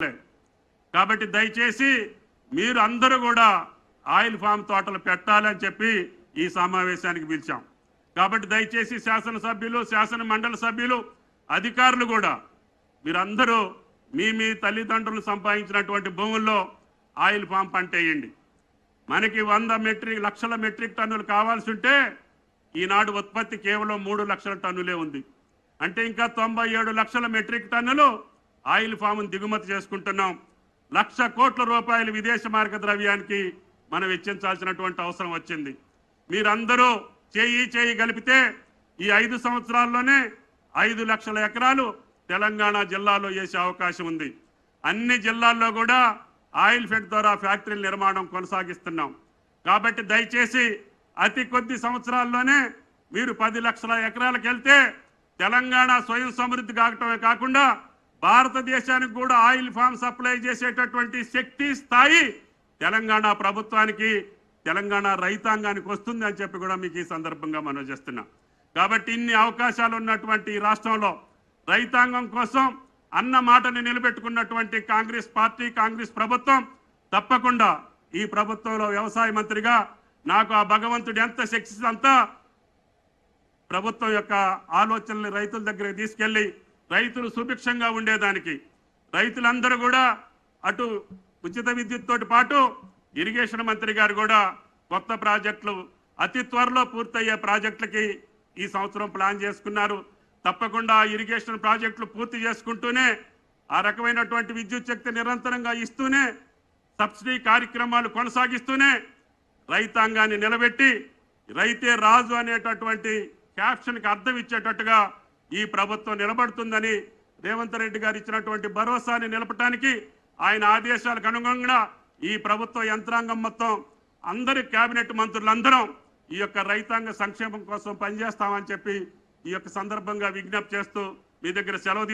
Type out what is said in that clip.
కాబట్టి దయచేసి మీరు అందరూ కూడా ఆయిల్ ఫామ్ తోటలు పెట్టాలని చెప్పి ఈ సమావేశానికి పిలిచాం. కాబట్టి దయచేసి శాసనసభ్యులు, శాసన మండలి సభ్యులు, అధికారులు కూడా మీరందరూ మీ తల్లిదండ్రులు సంపాదించినటువంటి భూముల్లో ఆయిల్ ఫామ్ పంట వేయండి. మనకి 100 లక్షల మెట్రిక్ టన్నులు కావాల్సి ఉంటే ఈనాడు ఉత్పత్తి కేవలం 3 లక్షల టన్నులే ఉంది. అంటే ఇంకా 97 లక్షల మెట్రిక్ టన్నులు ఆయిల్ ఫామ్ను దిగుమతి చేసుకుంటున్నాం. 1,00,000 కోట్ల రూపాయలు విదేశ మార్గ ద్రవ్యానికి మనం వెచ్చించాల్సినటువంటి అవసరం వచ్చింది. మీరందరూ చేయి కలిపితే ఈ 5 సంవత్సరాల్లోనే 5 లక్షల ఎకరాలు తెలంగాణ జిల్లాలో వేసే అవకాశం ఉంది. అన్ని జిల్లాల్లో కూడా ఆయిల్ ఫెడ్ ద్వారా ఫ్యాక్టరీల నిర్మాణం కొనసాగిస్తున్నాం. కాబట్టి దయచేసి అతి కొద్ది సంవత్సరాల్లోనే మీరు 10 లక్షల ఎకరాలకు వెళ్తే తెలంగాణ స్వయం సమృద్ధి కావటమే కాకుండా భారతదేశానికి కూడా ఆయిల్ ఫామ్ సప్లై చేసేటటువంటి శక్తి స్థాయి తెలంగాణ ప్రభుత్వానికి, తెలంగాణ రైతాంగానికి వస్తుంది అని చెప్పి కూడా మీకు ఈ సందర్భంగా మనం చేస్తున్నాం. కాబట్టి ఇన్ని అవకాశాలు ఉన్నటువంటి ఈ రాష్ట్రంలో రైతాంగం కోసం అన్న మాటని నిలబెట్టుకున్నటువంటి కాంగ్రెస్ పార్టీ, కాంగ్రెస్ ప్రభుత్వం తప్పకుండా ఈ ప్రభుత్వంలో వ్యవసాయ మంత్రిగా నాకు ఆ భగవంతుడు ఎంత శక్తి అంతా ప్రభుత్వం యొక్క ఆలోచనలు రైతుల దగ్గరికి తీసుకెళ్లి రైతులు సుభిక్షంగా ఉండేదానికి, రైతులందరూ కూడా అటు ఉచిత విద్యుత్ తోటి పాటు ఇరిగేషన్ మంత్రి గారు కూడా కొత్త ప్రాజెక్టులు అతి త్వరలో పూర్తయ్యే ప్రాజెక్టులకి ఈ సంవత్సరం ప్లాన్ చేసుకున్నారు. తప్పకుండా ఇరిగేషన్ ప్రాజెక్టులు పూర్తి చేసుకుంటూనే ఆ రకమైనటువంటి విద్యుత్ శక్తి నిరంతరంగా ఇస్తూనే సబ్సిడీ కార్యక్రమాలు కొనసాగిస్తూనే రైతాంగాన్ని నిలబెట్టి రైతే రాజు అనేటటువంటి క్యాప్షన్కి అర్థం ఇచ్చేటట్టుగా ఈ ప్రభుత్వం నిలబడుతుందని రేవంత్ రెడ్డి గారు ఇచ్చినటువంటి భరోసాని నిలపడానికి ఆయన ఆదేశాలకు అనుగుణంగా ఈ ప్రభుత్వ యంత్రాంగం మొత్తం అందరి కేబినెట్ మంత్రులందరం ఈ యొక్క రైతాంగ సంక్షేమం కోసం పనిచేస్తామని చెప్పి ఈ యొక్క సందర్భంగా విజ్ఞప్తి చేస్తూ మీ దగ్గర సెలవు